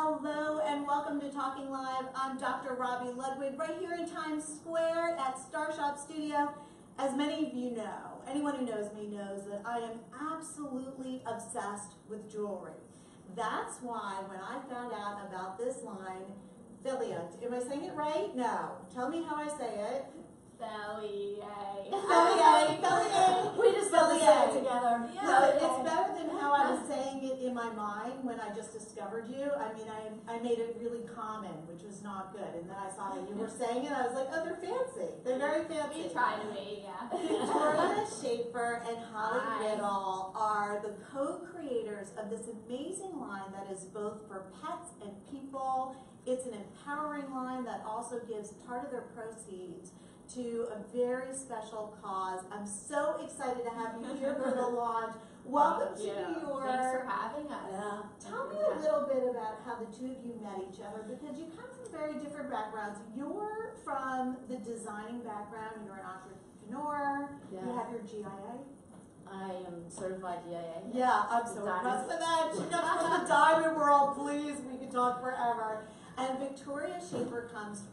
Hello and welcome to Talking Live. I'm Dr. Robi Ludwig right here in Times Square at Star Shop Studio. As many of you know, anyone who knows me knows that I am absolutely obsessed with jewelry. That's why when I found out about this line, Philia, am I saying it right? No. Tell me how I say it. Philia. We just love to say it together. Yeah. No, it's better than how I was saying it in my mind when I just discovered you. I mean, I made it really common, which was not good. And then I saw that you were saying it. I was like, oh, they're fancy. They're very fancy. We try to be, yeah. Victoria Shaffer and Holly Riddel are the co-creators of this amazing line that is both for pets and people. It's an empowering line that also gives part of their proceeds to a very special cause. I'm so excited to have you here for the launch. Welcome to New York. Thanks for having us. Yeah. Tell me a little bit about how the two of you met each other, because you come from very different backgrounds. You're from the designing background. You're an entrepreneur. Yeah. You have your GIA. I am certified GIA. Yeah, I'm so impressed with that. She comes from the diamond world. Please, we could talk forever. And Victoria Shaffer comes,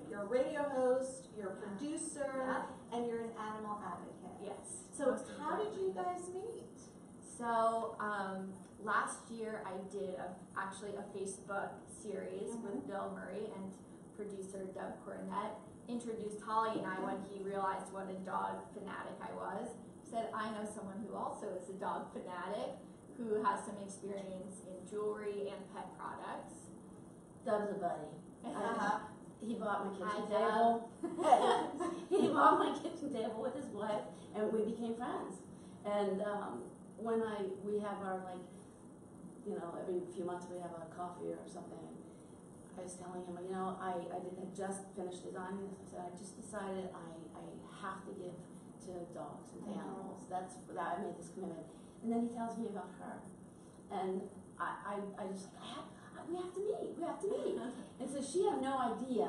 you're a radio host, you're a producer, and you're an animal advocate. Yes. So how did you guys meet? So last year I did actually a Facebook series with Bill Murray and producer Doug Cornett. Introduced Holly and I when he realized what a dog fanatic I was. Said, I know someone who also is a dog fanatic, who has some experience in jewelry and pet products. Doug's a buddy. He bought my kitchen Hi, table. He bought my kitchen table with his wife, and we became friends. And when we have our, like, you know, every few months we have a coffee or something. I was telling him, you know, I had just finished designing this. I said, I just decided I have to give to dogs and to animals. That's that I made this commitment. And then he tells me about her, and I just we have to meet. And so she had no idea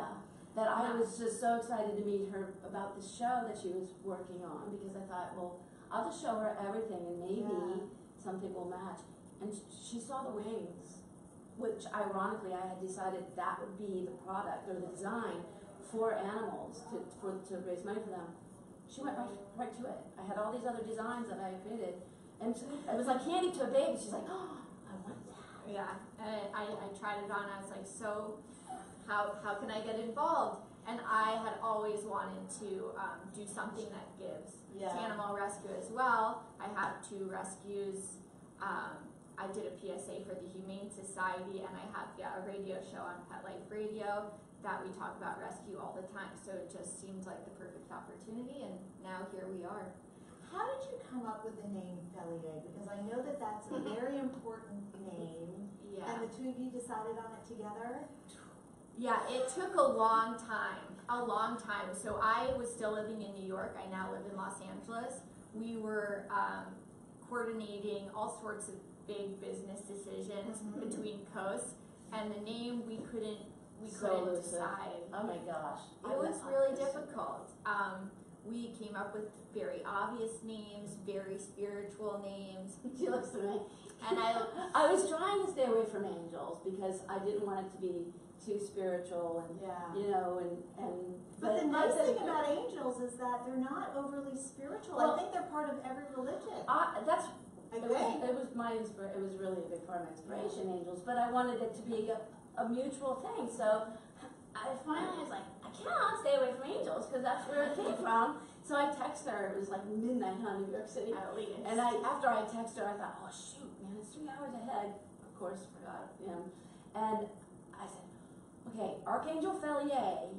that I was just so excited to meet her about the show that she was working on, because I thought, well, I'll just show her everything and maybe something will match. And she saw the wings, which ironically I had decided that would be the product or the design for animals to raise money for them. She went right to it. I had all these other designs that I created, and it was like candy to a baby. She's like, oh, I want that. Yeah, and I tried it on. I was like, so how can I get involved? And I had always wanted to do something that gives to animal rescue as well. I have 2 rescues. I did a PSA for the Humane Society, and I have a radio show on Pet Life Radio that we talk about rescue all the time. So it just seemed like the perfect opportunity, and now here we are. How did you come up with the name Philia? Because I know that that's a very important name. Yeah. And the two of you decided on it together? Yeah, it took a long time. So I was still living in New York. I now live in Los Angeles. We were coordinating all sorts of big business decisions between coasts, and the name we couldn't decide. Oh my gosh. It was really difficult. We came up with very obvious names, very spiritual names. She looks at me. And I was trying to stay away from angels because I didn't want it to be too spiritual and you know and. But the nice thing about angels is that they're not overly spiritual. Well, I think they're part of every religion. It was my inspiration. It was really a big part of my inspiration, angels. But I wanted it to be a mutual thing. So I finally was like, I cannot stay away from angels because that's where it came from. So I texted her. It was like midnight in New York City. And after I texted her, I thought, oh shoot, man, it's 3 hours ahead. Of course, forgot him. And I said, okay, Archangel Philia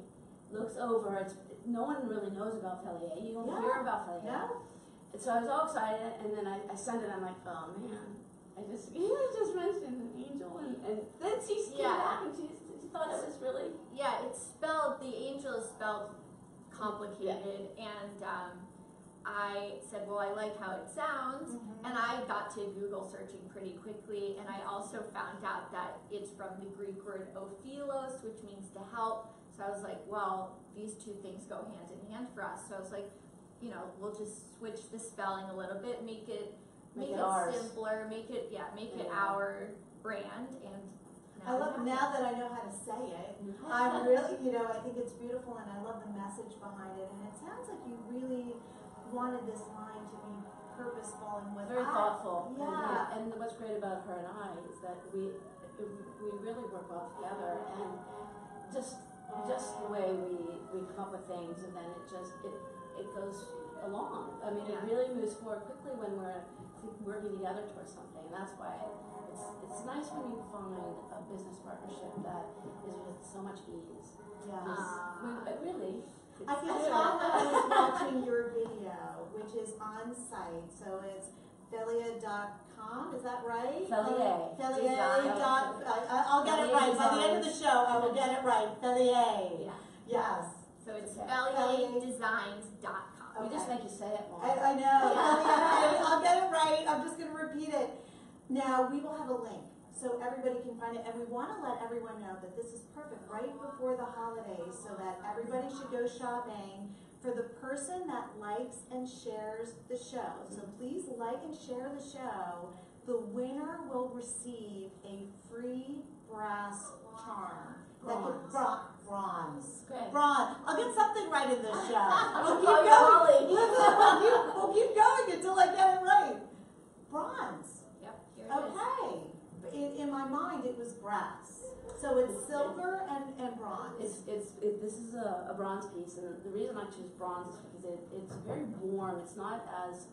looks over. No one really knows about Philia. You don't hear about Philia. Yeah. And so I was all excited, and then I sent it. I'm like, oh man, you just mentioned an angel, and then she came back and she thought it was really the angel is spelled complicated, and I said, well, I like how it sounds, and I got to Google searching pretty quickly, and I also found out that it's from the Greek word ophilos, which means to help. So I was like, well, these 2 things go hand in hand for us. So I was like, you know, we'll just switch the spelling a little bit, make it simpler, make it our brand. And I love, now that I know how to say it, I'm really, I think it's beautiful and I love the message behind it. And it sounds like you really wanted this line to be purposeful and with Very thoughtful. Yeah. And what's great about her and I is that we really work well together, and just the way we come up with things, and then it goes along. I mean, it really moves forward quickly when we're working together towards something, and that's why it's nice when you find a business partnership that is with so much ease. Really. I can tell that I was watching your video, which is on site, so it's Felia.com, is that right? Felier. Felier. I'll get it right. By the end of the show, I will get it right. Felier. Yeah. Yes. So it's FelierDesigns.com. We just make you say it more. I know. Felier. I'll get it right. I'm just going to repeat it. Now, we will have a link so everybody can find it, and we want to let everyone know that this is perfect right before the holidays, so that everybody should go shopping for the person that likes and shares the show. So please like and share the show. The winner will receive a free brass charm. Bronze. Okay. Bronze. I'll get something right in this show. We'll keep Oh, going. golly. Listen, we'll keep going until I get it right. Bronze. Yep, here it is. Okay. In my mind, it was brass. So it's silver and bronze. This is a bronze piece, and the reason I choose bronze is because it's very warm. It's not as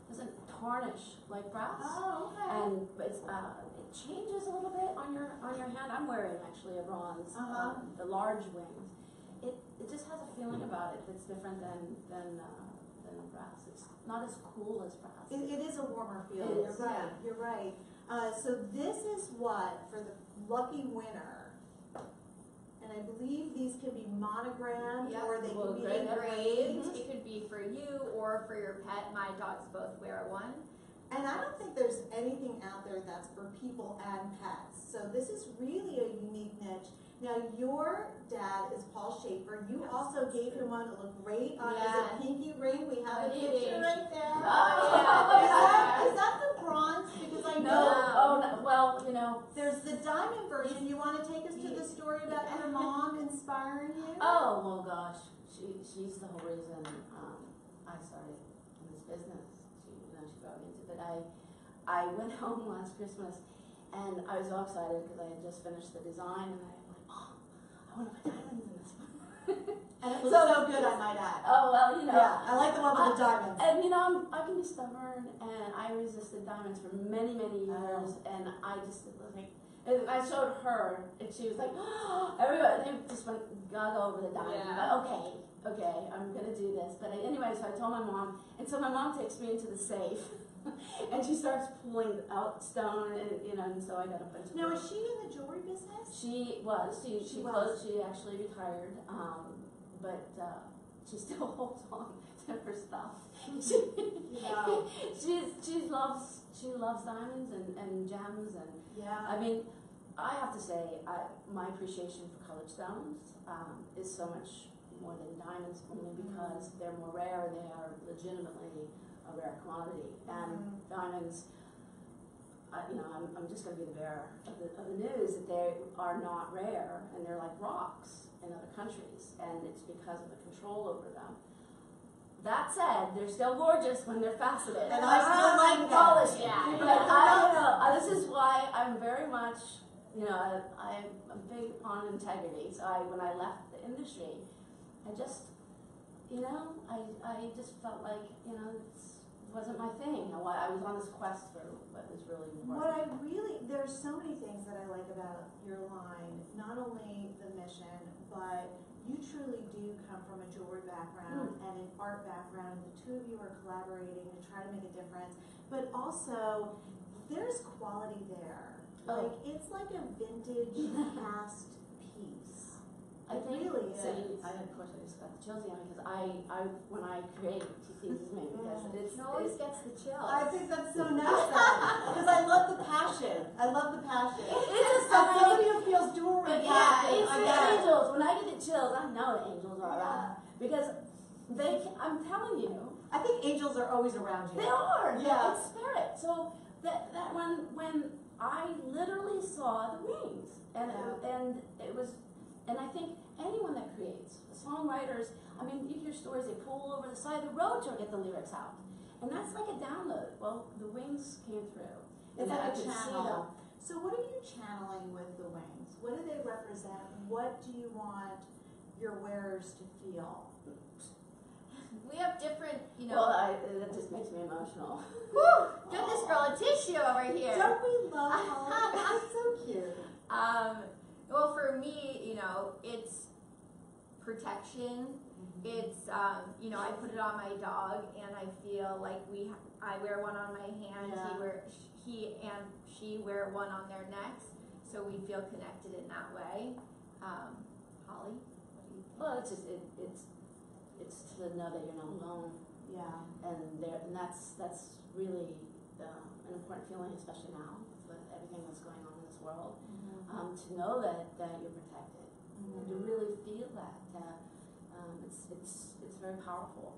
doesn't tarnish like brass. Oh, okay. And it changes a little bit on your hand. I'm wearing actually a bronze, the large wings. It just has a feeling about it that's different than a brass. It's not as cool as brass. It is a warmer feel. It You're is, right. yeah. You're right. So this is what, for the lucky winner, and I believe these can be monogrammed or they can be engraved. It could be for you or for your pet. My dogs both wear one. And I don't think there's anything out there that's for people and pets. So this is really a unique niche. Now your dad is Paul Shaffer. You also gave him one to look great on as a pinky ring. We have a picture right there. Is that the bronze? Because I know. No. Well, there's the diamond version. You want to take us to the story about your mom inspiring you? Oh, well, gosh. She's the whole reason I started in this business. She brought me into it. I went home last Christmas, and I was all excited because I had just finished the design, and I was like, oh, I want to put diamonds in this one. And it was so good, I might add. Oh, well, Yeah, I like the one with the diamonds. And I can be stubborn, and I resisted diamonds for many, many years, and I just was like, and I showed her, and she was like, oh, everybody, they just went gaga over the diamonds. Yeah. But okay, I'm gonna do this. But anyway, so I told my mom, and so my mom takes me into the safe, and she starts pulling out stone, and so I got a bunch of. Now, is she in the jewelry business? She was. She was. She actually retired, but she still holds on to her stuff. She loves diamonds and gems, and I mean, I have to say, my appreciation for colored stones is so much more than diamonds, only because they're more rare and they are legitimately a rare commodity. And diamonds, I'm just going to be the bearer of the news that they are not rare, and they're like rocks in other countries, and it's because of the control over them. That said, they're still gorgeous when they're faceted. And I still like polished. Yeah. But this is why I'm very much, I'm big on integrity. So when I left the industry, I just, I just felt like, it wasn't my thing. I was on this quest for what was really important. There's so many things that I like about your line, not only the mission, but you truly do come from a jewelry background and an art background. The two of you are collaborating to try to make a difference, but also there's quality there. Like, it's like a vintage cast piece. I think really is. So of course, I just got the chills again because when I create, she teases me because It always gets the chills. I think that's so nice because I love the passion. I love the passion. It's As somebody who feels jewelry passion, it's I the get it. angels. When I get the chills, I know the angels are around because I'm telling you, I think angels are always around you. they are. Yeah. It's spirit. So that when I literally saw the wings, and and I think anyone that creates, songwriters, I mean, you hear stories, they pull over the side of the road to get the lyrics out, and that's like a download. Well, the wings came through. It's and I like a could see them. channel. So what are you channeling with the wings? What do they represent? What do you want your wearers to feel? We have different, Well, that just makes me emotional. whew, goodness girl, a tissue over here. Don't we love Holly? That's so cute. Well, for me, it's protection. It's, I put it on my dog, and I feel like I wear one on my hand. Yeah. He and she wear one on their necks, so we feel connected in that way. Holly, what do you think? Well, it's just it's to know that you're not alone, Yeah. and that's really an important feeling, especially now with everything that's going on in this world. To know that you're protected, to really feel that. It's very powerful.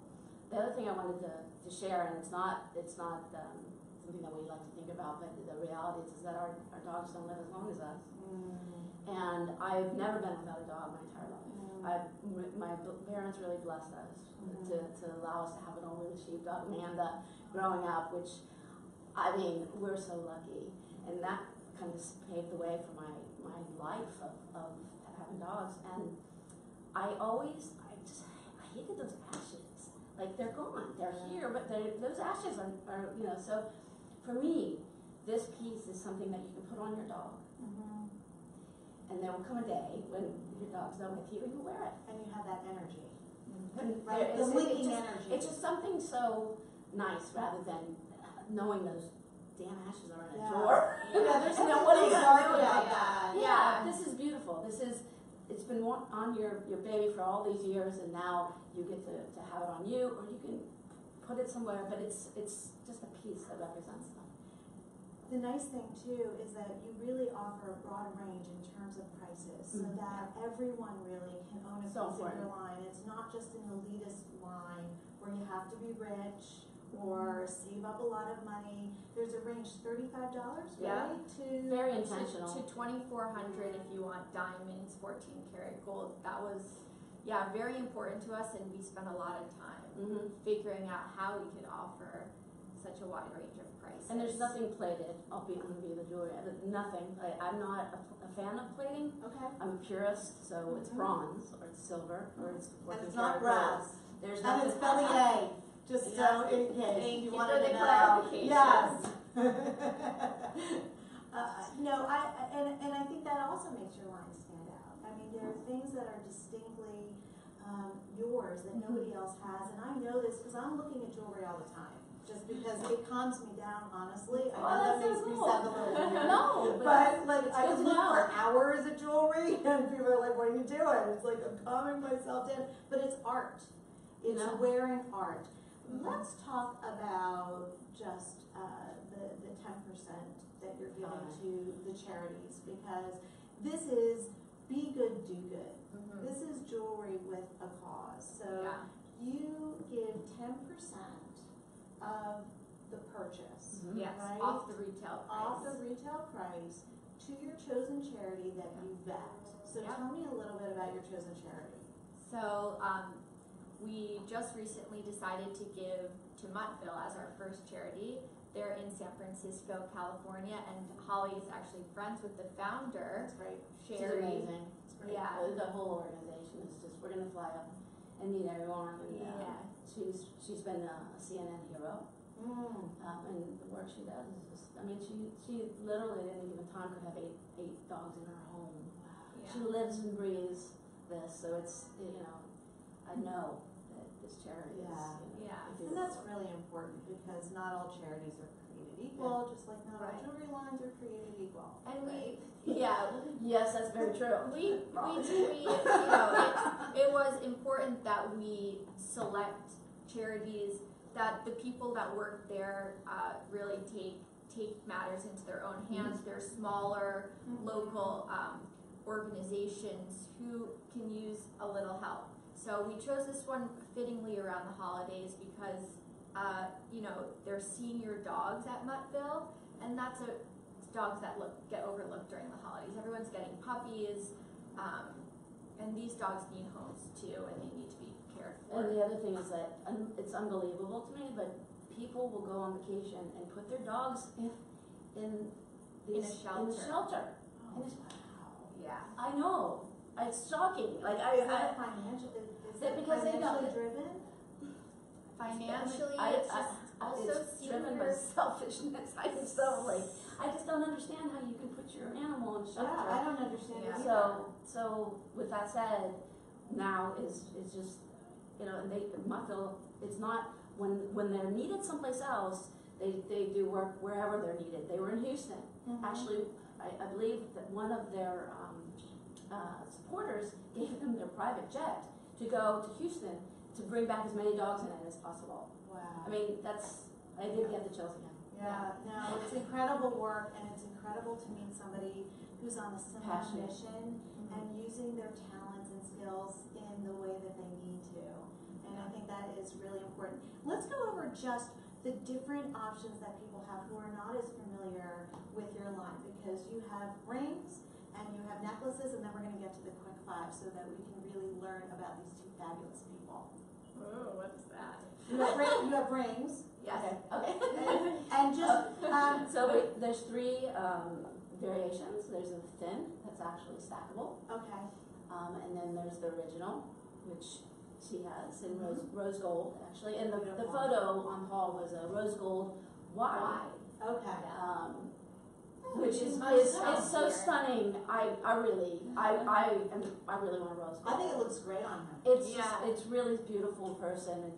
The other thing I wanted to share, and it's not something that we like to think about, but the reality is that our dogs don't live as long as us. And I've never been without a dog my entire life. My parents really blessed us to allow us to have an older sheepdog, Amanda, growing up, which, I mean, we're so lucky. And that kind of paved the way for my life of having dogs. And I hated those ashes. Like, they're gone, they're here, but those ashes are, so for me, this piece is something that you can put on your dog. And there will come a day when your dog's not with you and you wear it. And you have that energy. Right? The linking energy. It's just something so nice rather than knowing those damn ashes are in a drawer. There's nobody about that. Yeah, this is beautiful. It's been on your baby for all these years, and now you get to have it on you, or you can put it somewhere, but it's just a piece that represents them. The nice thing too is that you really offer a broad range in terms of prices, so that everyone really can own a piece of your line. It's not just an elitist line where you have to be rich or save up a lot of money. There's a range, $35, Yeah. right? Very intentional. To $2,400 if you want diamonds, 14 karat gold. That was, very important to us, and we spent a lot of time figuring out how we could offer such a wide range of prices. And there's nothing plated, albeit going to be the jewelry. Nothing. I'm not a fan of plating. Okay. I'm a purist, so it's bronze, or it's silver, or it's 14 And it's not karat gold. brass. There's And nothing. it's spelling A, just so in case Thank you wanted for the to know. clarification. Yes. No, and I think that also makes your line stand out. I mean, there are things that are distinctly yours that nobody else has, and I know this because I'm looking at jewelry all the time. Just because it calms me down, honestly. I know that makes me sound a little weird. No, but like it's I good can to look know. for hours at jewelry, and people are like, "What are you doing?" It's like I'm calming myself down. But it's art. It's wearing art. Let's talk about just the 10% that you're giving to the charities, because this is Be Good, Do Good. This is jewelry with a cause. So you give 10% of the purchase, Yes, right? off the retail price. Off the retail price to your chosen charity that you vet. So tell me a little bit about your chosen charity. So we just recently decided to give to Muttville as our first charity. They're in San Francisco, California, and Holly is actually friends with the founder. That's great. She's Sherry. amazing. Yeah. The whole organization is just, we're going to fly up and meet everyone. And, she's been a CNN hero. And the work she does is just, I mean, she literally at any given time could have eight dogs in her home. Yeah. She lives and breathes this, so it's, I know that this charity is, And that's really important, because not all charities are created equal, just like not all jewelry lines are created equal. And yes, that's very true. It was important that we select charities that the people that work there really take matters into their own hands. They're smaller, local organizations who can use a little help. So we chose this one fittingly around the holidays because they're senior dogs at Muttville, and that's dogs that get overlooked during the holidays. Everyone's getting puppies, and these dogs need homes too, and they need to be cared for. And the other thing is that it's unbelievable to me, but people will go on vacation and put their dogs in a shelter. And it's, Yeah. I know, it's shocking. Like Is that because they don't- financially driven? Financially, I- it's just also it's driven by senior. selfishness. I just don't understand how you can put your animal in a shelter. Yeah, I don't understand it Yeah. either. So with that said, now is just, you know, and they might feel it's not when they're needed someplace else, they do work wherever they're needed. They were in Houston. Mhm. Actually, I believe that one of their supporters gave them their private jet to go to Houston to bring back as many dogs in it as possible. Wow. I mean, I did get the chills again. Yeah, no, it's incredible work, and it's incredible to meet somebody who's on a similar Passionate. mission and using their talents and skills in the way that they need to. And I think that is really important. Let's go over just the different options that people have who are not as familiar with your line, because you have rings and you have necklaces, and then we're going to get to the quick five so that we can really learn about these two fabulous people. Oh, what's that? You have rings. Yes. Okay. And just, There's three variations. There's a thin that's actually stackable, okay. and then there's the original, which she has in rose gold actually. And the photo on Paul was a rose gold wide, Okay. which is much it's so so here. stunning. I really want a rose gold. I think it looks great on her. It's Yeah. it's really beautiful in person.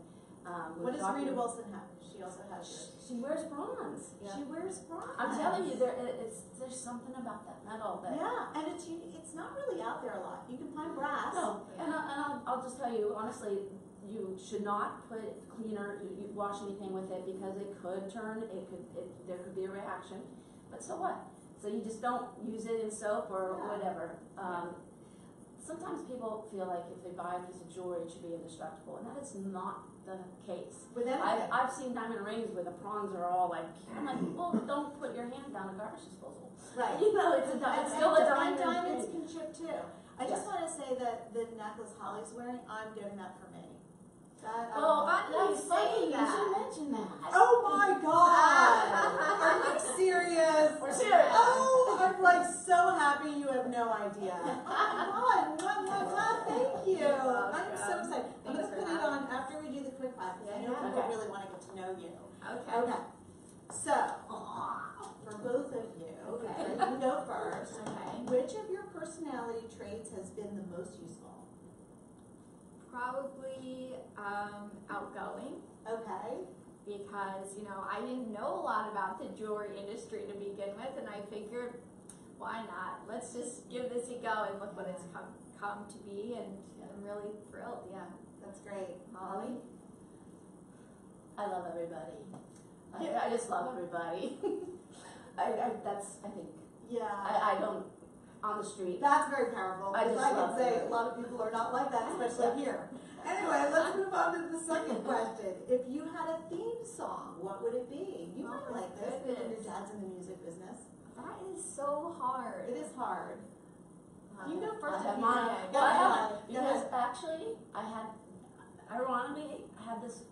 And What does Rita Wilson have? She also has yours. She wears bronze. Yeah. She wears bronze. I'm telling you, there's something about that metal that. Yeah, and it's not really out there a lot. You can find brass. No, Yeah. and I'll just tell you honestly, you should not put cleaner, you wash anything with it because it could turn, there could be a reaction. But so what? So you just don't use it in soap or Yeah. whatever. Sometimes people feel like if they buy a piece of jewelry, it should be indestructible, and that is not the case. With anything. I've seen diamond rings where the prongs are all like, I'm like, well, don't put your hand down a garbage disposal. Right. You know, it's still a diamond. And diamonds can chip too. I just Yes. want to say that the necklace Holly's wearing, I'm getting that for me. That, Well, Funny you that's say funny. You that. should mention that. oh my God! Are you serious? We're serious. Oh, I'm like so happy you have no idea. Oh my God, thank you. Oh, I'm so God. excited. I'm Thanks gonna for put it having on after we do the quick five, because I know Yeah. people Okay. really want to get to know you. Okay. Okay, so, for both of you, Okay. you can go first. Okay. Which of your personality traits has been the most useful? Probably outgoing, Okay. because I didn't know a lot about the jewelry industry to begin with, and I figured, why not? Let's just give this a go, and look what it's come to be, and I'm really thrilled. Yeah. That's great. Holly? I love everybody. I just love everybody. I think, Yeah. I don't, on the street. That's very powerful, I because just I can love say it. a lot of people are not like that, especially here. Anyway, let's move on to the second question. If you had a theme song, what would it be? You might Oh, like this, because your goodness. dad's in the music business. That is so hard. It is hard. You go I first. have if you mine. want. Well, I Go have, ahead. because actually, ironically, I had this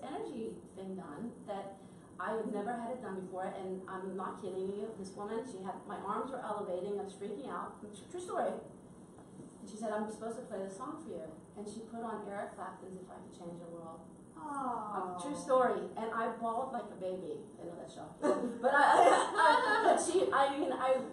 energy thing done that I have never had it done before, and I'm not kidding you. This woman, my arms were elevating, I was freaking out. True story. And she said, I'm supposed to play this song for you. And she put on Eric Clapton's If I Could Change the World. Oh. True story. And I bawled like a baby. I know that's shocking. But I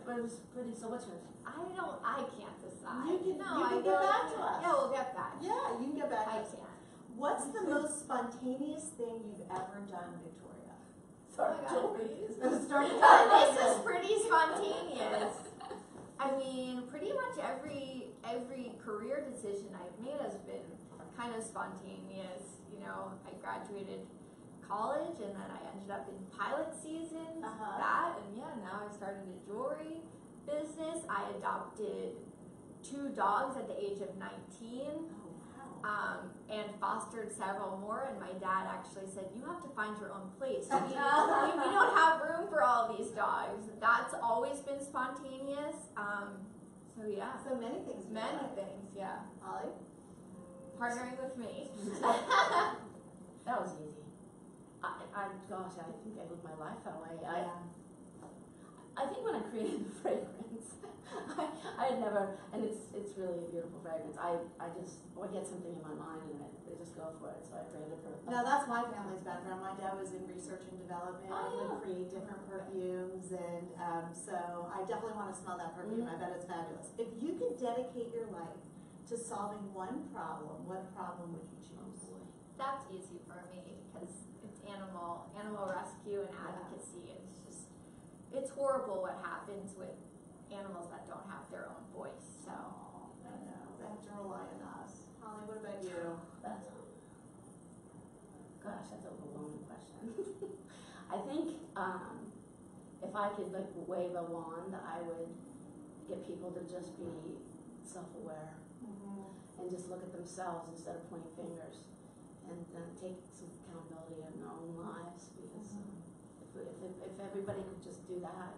was pretty, so what's yours? I can't decide. You can I get really back to can't. us. Yeah, we'll get back. Yeah, you can get back. I to us. can't. What's the most spontaneous thing you've ever done, Victoria? Sorry, Oh my God. jewelry. Start This is pretty spontaneous. I mean, pretty much every career decision I've made has been kind of spontaneous. I graduated college, and then I ended up in pilot season. Uh-huh. Now I started a jewelry business. I adopted 2 dogs at the age of 19. Oh, wow. and fostered several more. And my dad actually said, "You have to find your own place. We don't have room for all these dogs." That's always been spontaneous. So yeah, So many things. in your many life. things. Yeah, Holly? partnering with me. That was easy. Gosh, I think I lived my life that way. I think when I created the fragrance, I had never, and it's really a beautiful fragrance. I get something in my mind and I just go for it. So I created it for. Now that's my family's background. My dad was in research and development. Oh, He would yeah. create different perfumes, and so I definitely want to smell that perfume. I bet it's fabulous. If you could dedicate your life to solving one problem, what problem would you choose? That's easy for me because it's animal rescue and advocacy. It's horrible what happens with animals that don't have their own voice. So I know they have to rely on us. Holly, what about you? That's a overwhelming question. I think if I could like wave a wand, I would get people to just be self-aware and just look at themselves instead of pointing fingers, and take some accountability in their own lives. Because if everybody could just do that,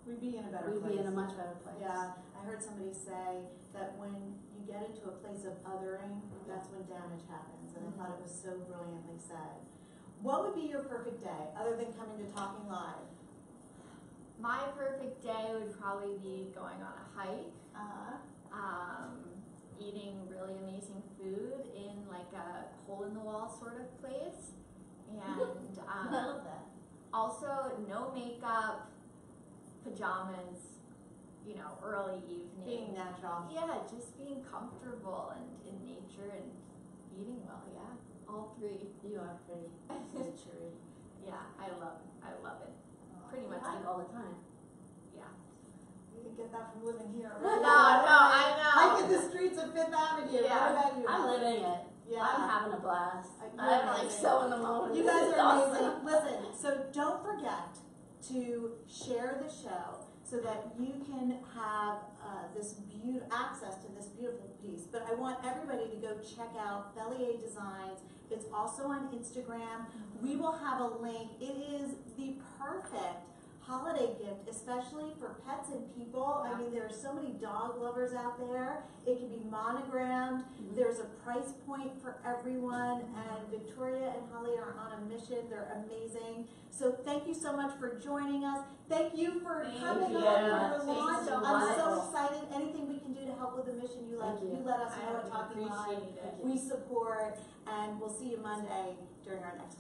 We'd be in a better we'd place. be in a much better place. Yeah, I heard somebody say that when you get into a place of othering, that's when damage happens, and I thought it was so brilliantly said. What would be your perfect day, other than coming to Talking Live? my perfect day would probably be going on a hike, eating really amazing food in like a hole-in-the-wall sort of place, and I love that. also no makeup, pajamas, early evening. Being natural. Yeah, just being comfortable and in nature and eating well. Yeah, all three. You are pretty naturey. Yeah, I love it. Pretty much. I hike all the time. Yeah. You can get that from living here. No, I know. Hike in the streets of Fifth Avenue. Yeah. What about you? I'm living it. Yeah. I'm having a blast. You're I'm like amazing. so in the moment. You guys It's are awesome. amazing. Listen, so don't forget to share the show so that you can have access to this beautiful piece. But I want everybody to go check out Bellier Designs. It's also on Instagram. We will have a link. It is the perfect holiday gift, especially for pets and people. I mean, there are so many dog lovers out there. It can be monogrammed. There's a price point for everyone, and Victoria and Holly are on a mission. They're amazing. So thank you so much for joining us. Thank you for coming you. on for Thank you launch. so I'm much. so excited. Anything we can do to help with the mission, you let us know at Talking Live. Appreciate it. We support, and we'll see you Monday during our next time.